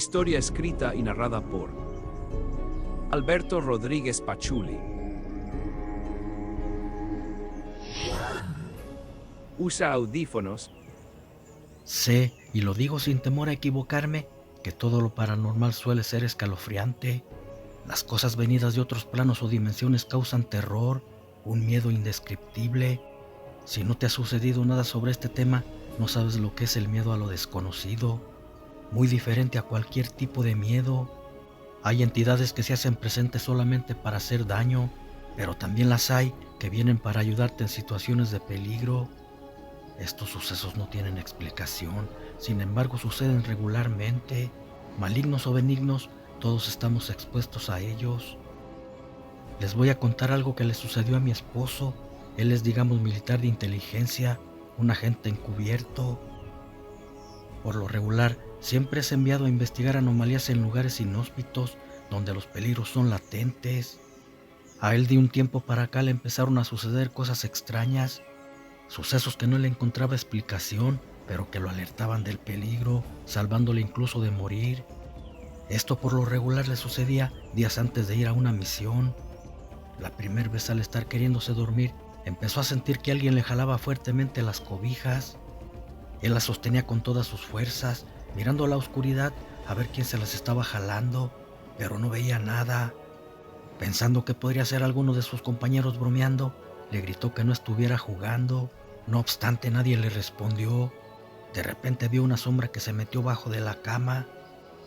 Historia escrita y narrada por Alberto Rodríguez Pachuli. Usa audífonos. Sé, y lo digo sin temor a equivocarme, que todo lo paranormal suele ser escalofriante. Las cosas venidas de otros planos o dimensiones causan terror, un miedo indescriptible. Si no te ha sucedido nada sobre este tema, no sabes lo que es el miedo a lo desconocido. Muy diferente a cualquier tipo de miedo. Hay entidades que se hacen presentes solamente para hacer daño, pero también las hay que vienen para ayudarte en situaciones de peligro. Estos sucesos no tienen explicación, sin embargo suceden regularmente. Malignos o benignos, todos estamos expuestos a ellos. Les voy a contar algo que le sucedió a mi esposo. Él es, digamos, militar de inteligencia, un agente encubierto. Por lo regular, siempre es enviado a investigar anomalías en lugares inhóspitos, donde los peligros son latentes. A él de un tiempo para acá le empezaron a suceder cosas extrañas, sucesos que no le encontraba explicación, pero que lo alertaban del peligro, salvándole incluso de morir. Esto por lo regular le sucedía días antes de ir a una misión. La primera vez al estar queriéndose dormir, empezó a sentir que alguien le jalaba fuertemente las cobijas. Él las sostenía con todas sus fuerzas, mirando a la oscuridad a ver quién se las estaba jalando, pero no veía nada. Pensando que podría ser alguno de sus compañeros bromeando, le gritó que no estuviera jugando. No obstante, nadie le respondió. De repente vio una sombra que se metió bajo de la cama.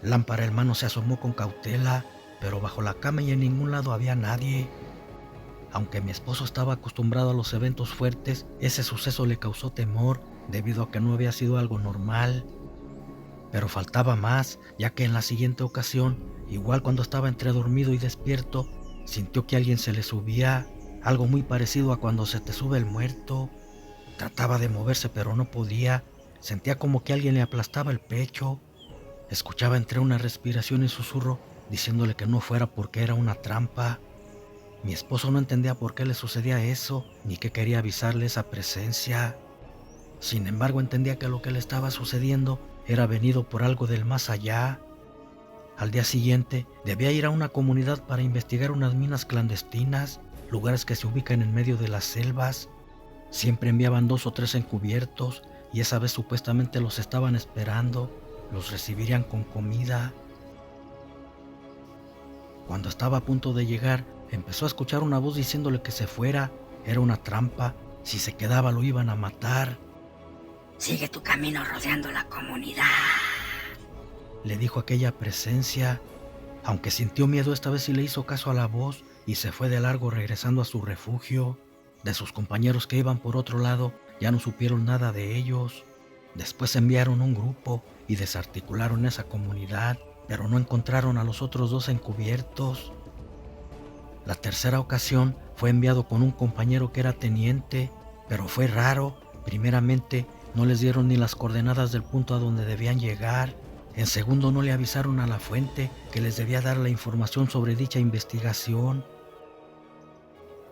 Lámpara en mano se asomó con cautela, pero bajo la cama y en ningún lado había nadie. Aunque mi esposo estaba acostumbrado a los eventos fuertes, ese suceso le causó temor debido a que no había sido algo normal. Pero faltaba más, ya que en la siguiente ocasión, igual cuando estaba entre dormido y despierto, sintió que alguien se le subía, algo muy parecido a cuando se te sube el muerto. Trataba de moverse pero no podía, sentía como que alguien le aplastaba el pecho. Escuchaba entre una respiración y susurro diciéndole que no fuera porque era una trampa. Mi esposo no entendía por qué le sucedía eso, ni que quería avisarle esa presencia. Sin embargo, entendía que lo que le estaba sucediendo era venido por algo del más allá. Al día siguiente, debía ir a una comunidad para investigar unas minas clandestinas, lugares que se ubican en medio de las selvas. Siempre enviaban 2 o 3 encubiertos, y esa vez supuestamente los estaban esperando, los recibirían con comida. Cuando estaba a punto de llegar, empezó a escuchar una voz diciéndole que se fuera, era una trampa, si se quedaba lo iban a matar. Sigue tu camino rodeando la comunidad, le dijo aquella presencia. Aunque sintió miedo, esta vez sí le hizo caso a la voz y se fue de largo regresando a su refugio. De sus compañeros que iban por otro lado, ya no supieron nada de ellos. Después enviaron un grupo y desarticularon esa comunidad, pero no encontraron a los otros 2 encubiertos. La tercera ocasión fue enviado con un compañero que era teniente, pero fue raro. Primeramente, no les dieron ni las coordenadas del punto a donde debían llegar. En segundo, no le avisaron a la fuente que les debía dar la información sobre dicha investigación.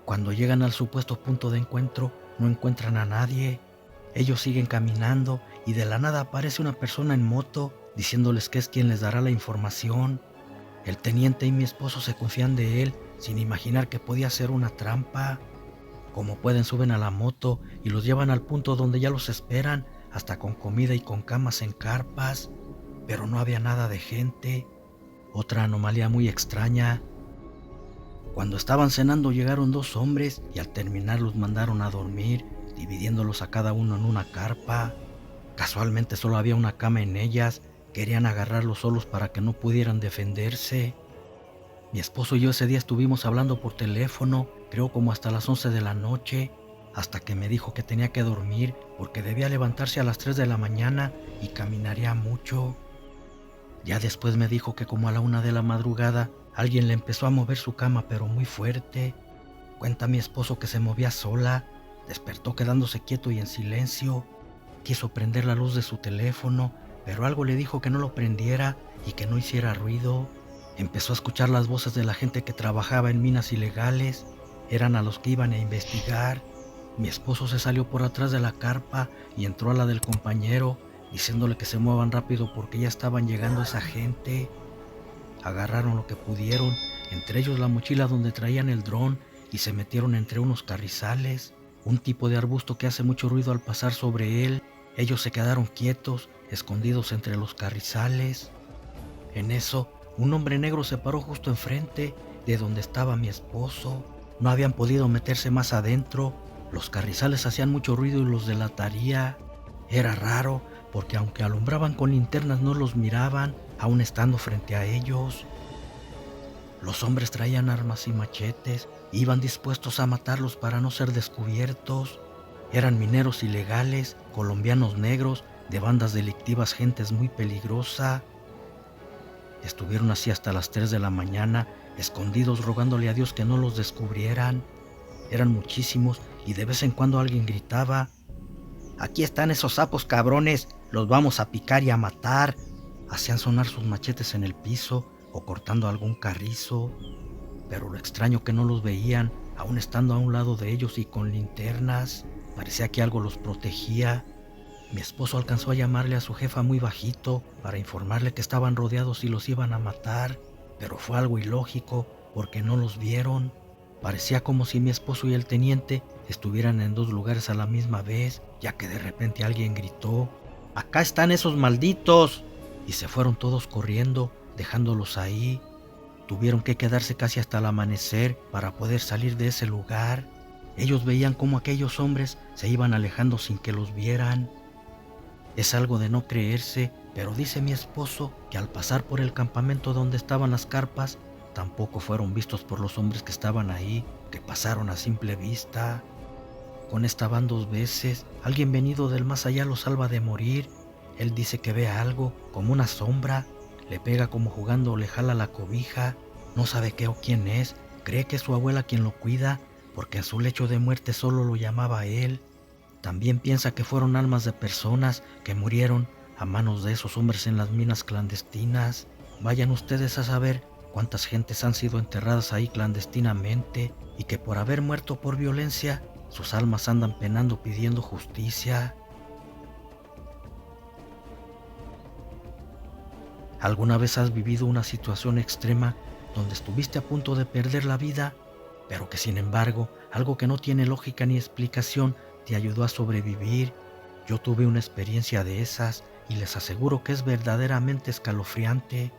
Cuando llegan al supuesto punto de encuentro, no encuentran a nadie. Ellos siguen caminando y de la nada aparece una persona en moto diciéndoles que es quien les dará la información. El teniente y mi esposo se confían de él sin imaginar que podía ser una trampa. Como pueden, suben a la moto y los llevan al punto donde ya los esperan, hasta con comida y con camas en carpas, pero no había nada de gente. Otra anomalía muy extraña. Cuando estaban cenando llegaron 2 hombres y al terminar los mandaron a dormir, dividiéndolos a cada uno en una carpa. Casualmente solo había una cama en ellas, querían agarrarlos solos para que no pudieran defenderse. Mi esposo y yo ese día estuvimos hablando por teléfono, creo como hasta las 11 de la noche, hasta que me dijo que tenía que dormir porque debía levantarse a las 3 de la mañana y caminaría mucho. Ya después me dijo que como a la 1 de la madrugada alguien le empezó a mover su cama pero muy fuerte. Cuenta mi esposo que se movía sola, despertó quedándose quieto y en silencio. Quiso prender la luz de su teléfono, pero algo le dijo que no lo prendiera y que no hiciera ruido. Empezó a escuchar las voces de la gente que trabajaba en minas ilegales. Eran a los que iban a investigar. Mi esposo se salió por atrás de la carpa y entró a la del compañero, diciéndole que se muevan rápido porque ya estaban llegando esa gente. Agarraron lo que pudieron, entre ellos la mochila donde traían el dron, y se metieron entre unos carrizales, un tipo de arbusto que hace mucho ruido al pasar sobre él. Ellos se quedaron quietos, escondidos entre los carrizales. En eso, un hombre negro se paró justo enfrente de donde estaba mi esposo. No habían podido meterse más adentro. Los carrizales hacían mucho ruido y los delataría. Era raro, porque aunque alumbraban con linternas no los miraban, aún estando frente a ellos. Los hombres traían armas y machetes, iban dispuestos a matarlos para no ser descubiertos. Eran mineros ilegales, colombianos negros, de bandas delictivas, gentes muy peligrosa. Estuvieron así hasta las 3 de la mañana, escondidos rogándole a Dios que no los descubrieran. Eran muchísimos y de vez en cuando alguien gritaba: «Aquí están esos sapos cabrones, los vamos a picar y a matar». Hacían sonar sus machetes en el piso o cortando algún carrizo, pero lo extraño que no los veían, aún estando a un lado de ellos y con linternas. Parecía que algo los protegía. Mi esposo alcanzó a llamarle a su jefa muy bajito para informarle que estaban rodeados y los iban a matar, pero fue algo ilógico porque no los vieron. Parecía como si mi esposo y el teniente estuvieran en dos lugares a la misma vez, ya que de repente alguien gritó: «¡Acá están esos malditos!» Y se fueron todos corriendo, dejándolos ahí. Tuvieron que quedarse casi hasta el amanecer para poder salir de ese lugar. Ellos veían cómo aquellos hombres se iban alejando sin que los vieran. Es algo de no creerse, pero dice mi esposo que al pasar por el campamento donde estaban las carpas, tampoco fueron vistos por los hombres que estaban ahí, que pasaron a simple vista. Con esta van 2 veces, alguien venido del más allá los salva de morir. Él dice que ve algo, como una sombra, le pega como jugando o le jala la cobija, no sabe qué o quién es, cree que es su abuela quien lo cuida, porque en su lecho de muerte solo lo llamaba a él. También piensa que fueron almas de personas que murieron a manos de esos hombres en las minas clandestinas. Vayan ustedes a saber cuántas gentes han sido enterradas ahí clandestinamente y que por haber muerto por violencia, sus almas andan penando pidiendo justicia. ¿Alguna vez has vivido una situación extrema donde estuviste a punto de perder la vida, pero que sin embargo algo que no tiene lógica ni explicación te ayudó a sobrevivir? Yo tuve una experiencia de esas y les aseguro que es verdaderamente escalofriante.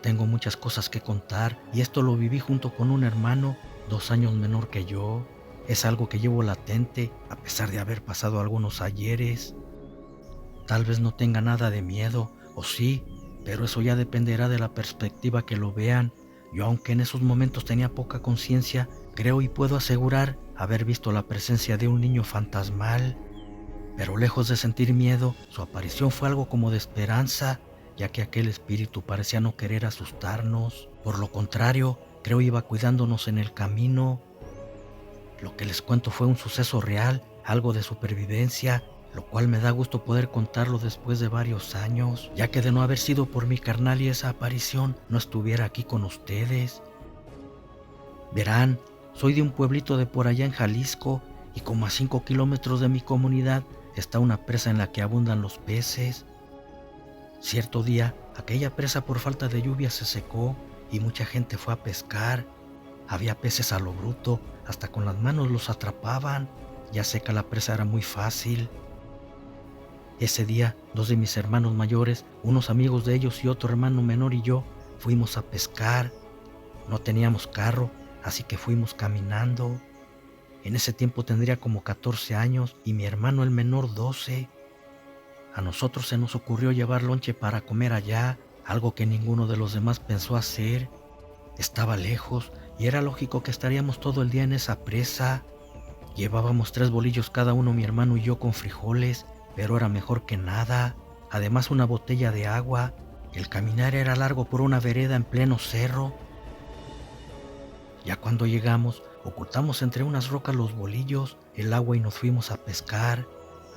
Tengo muchas cosas que contar y esto lo viví junto con un hermano 2 años menor que yo. Es algo que llevo latente a pesar de haber pasado algunos ayeres. Tal vez no tenga nada de miedo, o sí, pero eso ya dependerá de la perspectiva que lo vean. Yo, aunque en esos momentos tenía poca conciencia, creo y puedo asegurar haber visto la presencia de un niño fantasmal. Pero lejos de sentir miedo, su aparición fue algo como de esperanza, ya que aquel espíritu parecía no querer asustarnos. Por lo contrario, creo iba cuidándonos en el camino. Lo que les cuento fue un suceso real, algo de supervivencia, lo cual me da gusto poder contarlo después de varios años, ya que de no haber sido por mi carnal y esa aparición, no estuviera aquí con ustedes. Verán, soy de un pueblito de por allá en Jalisco, y como a 5 kilómetros de mi comunidad está una presa en la que abundan los peces. Cierto día, aquella presa por falta de lluvia se secó y mucha gente fue a pescar. Había peces a lo bruto, hasta con las manos los atrapaban. Ya seca la presa era muy fácil. Ese día, 2 de mis hermanos mayores, unos amigos de ellos y otro hermano menor y yo fuimos a pescar. No teníamos carro, así que fuimos caminando. En ese tiempo tendría como 14 años y mi hermano el menor 12. A nosotros se nos ocurrió llevar lonche para comer allá, algo que ninguno de los demás pensó hacer. Estaba lejos y era lógico que estaríamos todo el día en esa presa. Llevábamos 3 bolillos cada uno, mi hermano y yo, con frijoles, pero era mejor que nada. Además, una botella de agua. El caminar era largo por una vereda en pleno cerro. Ya cuando llegamos, ocultamos entre unas rocas los bolillos, el agua y nos fuimos a pescar.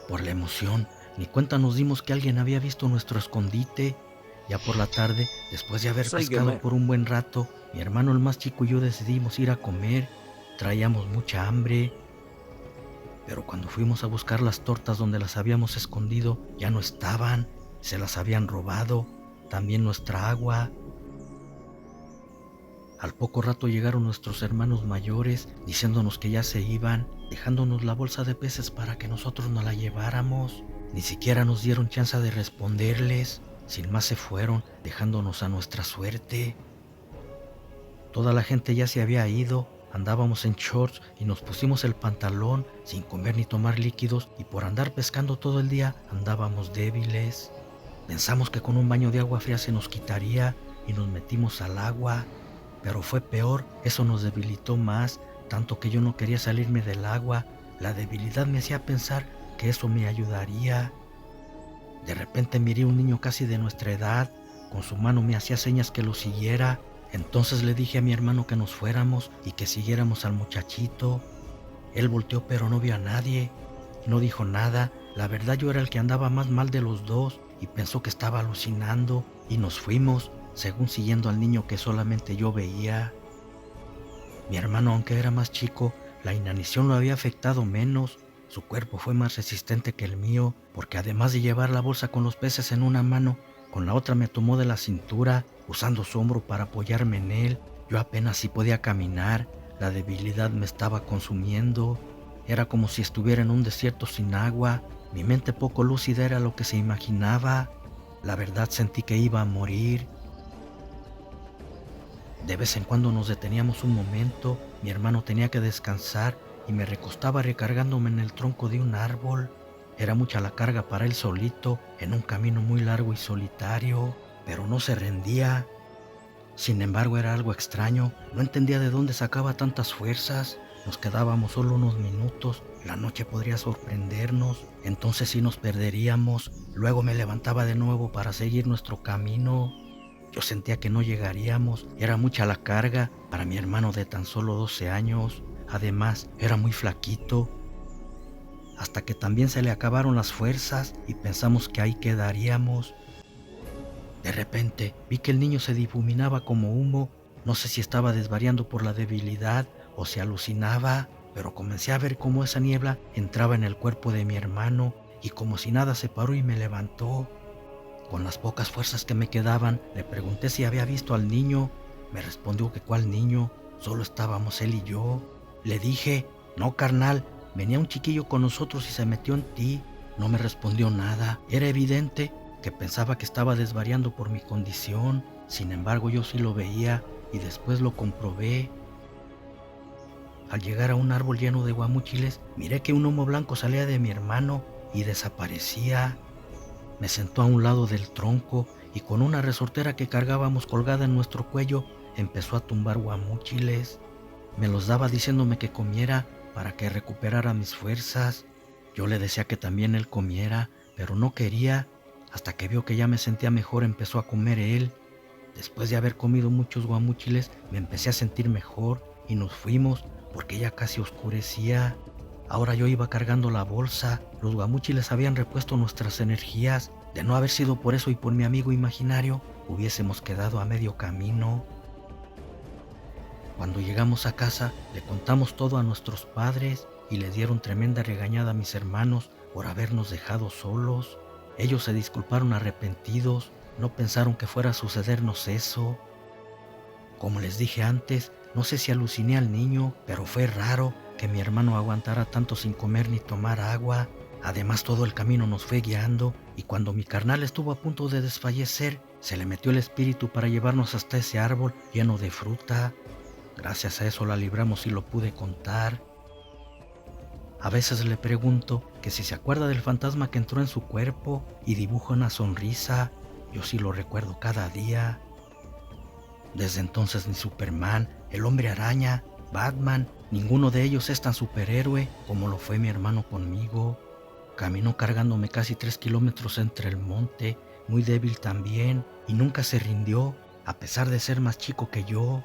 Por la emoción, ni cuenta nos dimos que alguien había visto nuestro escondite. Ya por la tarde, después de haber pescado por un buen rato, mi hermano el más chico y yo decidimos ir a comer. Traíamos mucha hambre. pero cuando fuimos a buscar las tortas donde las habíamos escondido, ya no estaban, se las habían robado, también nuestra agua. Al poco rato llegaron nuestros hermanos mayores diciéndonos que ya se iban, dejándonos la bolsa de peces para que nosotros nos la lleváramos. Ni siquiera nos dieron chance de responderles, sin más se fueron, dejándonos a nuestra suerte. Toda la gente ya se había ido, andábamos en shorts y nos pusimos el pantalón sin comer ni tomar líquidos, y por andar pescando todo el día andábamos débiles. Pensamos que con un baño de agua fría se nos quitaría y nos metimos al agua, pero fue peor, eso nos debilitó más, tanto que yo no quería salirme del agua. La debilidad me hacía pensar que eso me ayudaría. De repente miré a un niño casi de nuestra edad, con su mano me hacía señas que lo siguiera. Entonces le dije a mi hermano que nos fuéramos y que siguiéramos al muchachito. Él volteó pero no vio a nadie, no dijo nada. La verdad yo era el que andaba más mal de los dos y pensó que estaba alucinando, y nos fuimos, según siguiendo al niño que solamente yo veía. Mi hermano, aunque era más chico, la inanición lo había afectado menos. Su cuerpo fue más resistente que el mío, porque además de llevar la bolsa con los peces en una mano, con la otra me tomó de la cintura, usando su hombro para apoyarme en él. Yo apenas sí podía caminar, la debilidad me estaba consumiendo. Era como si estuviera en un desierto sin agua. Mi mente poco lúcida era lo que se imaginaba. La verdad sentí que iba a morir. De vez en cuando nos deteníamos un momento, mi hermano tenía que descansar y me recostaba recargándome en el tronco de un árbol. Era mucha la carga para él solito, en un camino muy largo y solitario, pero no se rendía. Sin embargo, era algo extraño, no entendía de dónde sacaba tantas fuerzas. Nos quedábamos solo unos minutos, la noche podría sorprendernos, entonces sí nos perderíamos. Luego me levantaba de nuevo para seguir nuestro camino. Yo sentía que no llegaríamos, era mucha la carga para mi hermano de tan solo 12 años. Además, era muy flaquito. Hasta que también se le acabaron las fuerzas y pensamos que ahí quedaríamos. De repente, vi que el niño se difuminaba como humo. No sé si estaba desvariando por la debilidad o si alucinaba, pero comencé a ver cómo esa niebla entraba en el cuerpo de mi hermano y como si nada se paró y me levantó. Con las pocas fuerzas que me quedaban, le pregunté si había visto al niño. Me respondió que cuál niño, solo estábamos él y yo. Le dije, no carnal, venía un chiquillo con nosotros y se metió en ti. No me respondió nada. Era evidente que pensaba que estaba desvariando por mi condición. Sin embargo, yo sí lo veía y después lo comprobé. Al llegar a un árbol lleno de guamúchiles, miré que un humo blanco salía de mi hermano y desaparecía. Me sentó a un lado del tronco y con una resortera que cargábamos colgada en nuestro cuello, empezó a tumbar guamúchiles. Me los daba diciéndome que comiera para que recuperara mis fuerzas. Yo le decía que también él comiera, pero no quería. Hasta que vio que ya me sentía mejor, empezó a comer él. Después de haber comido muchos guamúchiles, me empecé a sentir mejor y nos fuimos porque ya casi oscurecía. Ahora yo iba cargando la bolsa. Los guamúchiles habían repuesto nuestras energías. De no haber sido por eso y por mi amigo imaginario, hubiésemos quedado a medio camino. Cuando llegamos a casa, le contamos todo a nuestros padres y le dieron tremenda regañada a mis hermanos por habernos dejado solos. Ellos se disculparon arrepentidos, no pensaron que fuera a sucedernos eso. Como les dije antes, no sé si aluciné al niño, pero fue raro que mi hermano aguantara tanto sin comer ni tomar agua. Además, todo el camino nos fue guiando y cuando mi carnal estuvo a punto de desfallecer, se le metió el espíritu para llevarnos hasta ese árbol lleno de fruta. Gracias a eso la libramos y lo pude contar. A veces le pregunto que si se acuerda del fantasma que entró en su cuerpo y dibuja una sonrisa. Yo sí lo recuerdo cada día. Desde entonces ni Superman, el Hombre Araña, Batman, ninguno de ellos es tan superhéroe como lo fue mi hermano conmigo. Caminó cargándome casi 3 kilómetros entre el monte, muy débil también, y nunca se rindió, a pesar de ser más chico que yo.